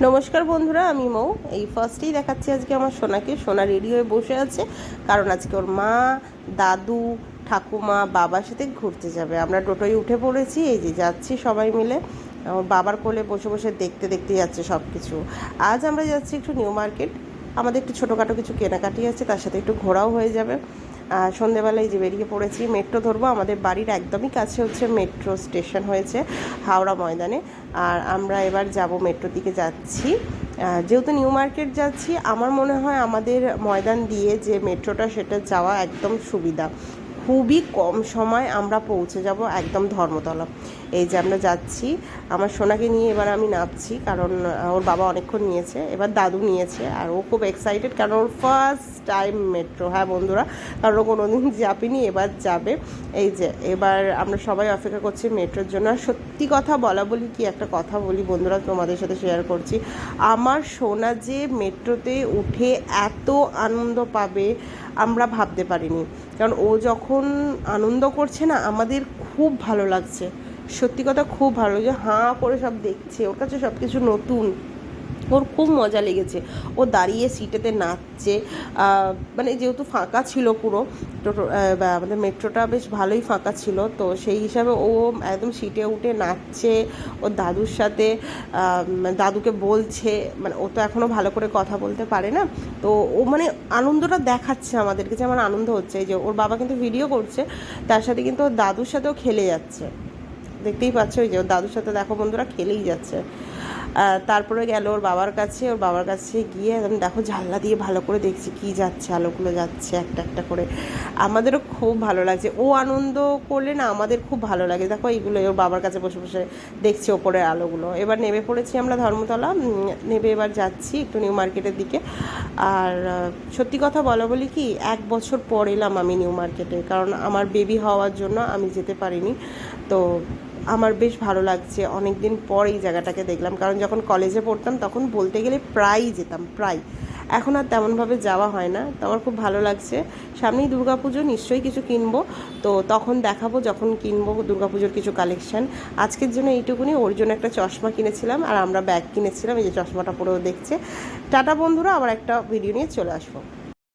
নমস্কার বন্ধুরা, আমি মৌ। এই ফার্স্টেই দেখাচ্ছি আজকে আমার সোনাকে। সোনা রেডি হয়ে বসে আছে, কারণ আজকে ওর মা, দাদু, ঠাকুমা, বাবার সাথে ঘুরতে যাবে। আমরা টোটোয় উঠে পড়েছি, এই যে যাচ্ছি সবাই মিলে। ওর বাবার কোলে বসে বসে দেখতে দেখতে যাচ্ছে সব কিছু। আজ আমরা যাচ্ছি একটু নিউ মার্কেট। আমাদের একটু ছোটোখাটো কিছু কেনাকাটি আছে, তার সাথে একটু ঘোরাও হয়ে যাবে। সন্ধেবেলায় যে বেরিয়ে পড়েছি, মেট্রো ধরবো। আমাদের বাড়ির একদমই কাছে হচ্ছে মেট্রো স্টেশন হয়েছে হাওড়া ময়দানে। আর আমরা এবার যাব, মেট্রোর দিকে যাচ্ছি। যেহেতু নিউ মার্কেট যাচ্ছি, আমার মনে হয় আমাদের ময়দান দিয়ে যে মেট্রোটা, সেটা যাওয়া একদম সুবিধা। খুবই কম সময় আমরা পৌঁছে যাব একদম ধর্মতলা। এই যে আমরা যাচ্ছি, আমার সোনাকে নিয়ে এবার আমি নামছি, কারণ ওর বাবা অনেকক্ষণ নিয়েছে, এবার দাদু নিয়েছে। আর ও খুব এক্সাইটেড, কারণ ওর ফার্স্ট টাইম মেট্রো। হ্যাঁ বন্ধুরা, কারণ ও কোনো দিন যাবেনি, এবার যাবে। এই যে এবার আমরা সবাই অপেক্ষা করছি মেট্রোর জন্য। আর সত্যি কথা বলা বলি কি, একটা কথা বলি বন্ধুরা, তোমাদের সাথে শেয়ার করছি। আমার সোনা যে মেট্রোতে উঠে এত আনন্দ পাবে আমরা ভাবতে পারিনি। কারণ ও যখন আনন্দ করছে না, আমাদের খুব ভালো লাগছে। সত্যি কথা, খুব ভালো যে হাঁ করে সব দেখছে, ওর কাছে সব কিছু নতুন। ওর খুব মজা লেগেছে। ও দাঁড়িয়ে সিটেতে নাচছে। মানে যেহেতু ফাঁকা ছিল পুরো টোটো, আমাদের মেট্রোটা বেশ ভালোই ফাঁকা ছিল, তো সেই হিসাবে ও একদম সিটে উঠে নাচছে ওর দাদুর সাথে। দাদুকে বলছে, মানে ও তো এখনও ভালো করে কথা বলতে পারে না, তো ও মানে আনন্দটা দেখাচ্ছে আমাদেরকে যে আমার আনন্দ হচ্ছে। এই যে ওর বাবা কিন্তু ভিডিও করছে, তার সাথে কিন্তু ওর দাদুর সাথেও খেলে যাচ্ছে। দেখতেই পাচ্ছ, ওই যে ওর দাদুর সাথে দেখো বন্ধুরা খেলেই যাচ্ছে। তারপরে গেল ওর বাবার কাছে। ওর বাবার কাছে গিয়ে আমি দেখো জানলা দিয়ে ভালো করে দেখছি কী যাচ্ছে, আলোগুলো যাচ্ছে একটা একটা করে। আমাদেরও খুব ভালো লাগছে। ও আনন্দ করলে না আমাদের খুব ভালো লাগে। দেখো এইগুলো ওর বাবার কাছে বসে বসে দেখছি ওপরের আলোগুলো। এবার নেমে পড়েছি আমরা ধর্মতলা। নেমে এবার যাচ্ছি একটু নিউ মার্কেটের দিকে। আর সত্যি কথা বলা বলি কি, 1 বছর পর এলাম আমি নিউ মার্কেটে, কারণ আমার বেবি হওয়ার জন্য আমি যেতে পারিনি। তো আমার বেশ ভালো লাগছে, অনেক দিন পর এই জায়গাটাকে দেখলাম। কারণ যখন কলেজে পড়তাম তখন বলতে গেলে প্রায়ই যেতাম, প্রায়। এখন আর তেমনভাবে যাওয়া হয় না, তো আমার খুব ভালো লাগছে। সামনেই দুর্গাপুজো, নিশ্চয়ই কিছু কিনবো, তো তখন দেখাবো যখন কিনবো দুর্গাপুজোর কিছু কালেকশান। আজকের জন্য এইটুকুনি। ওর জন্য একটা চশমা কিনেছিলাম, আর আমরা ব্যাগ কিনেছিলাম। এই যে চশমাটা পরেও দেখছে। টাটা বন্ধুরা, আবার একটা ভিডিও নিয়ে চলে আসবো।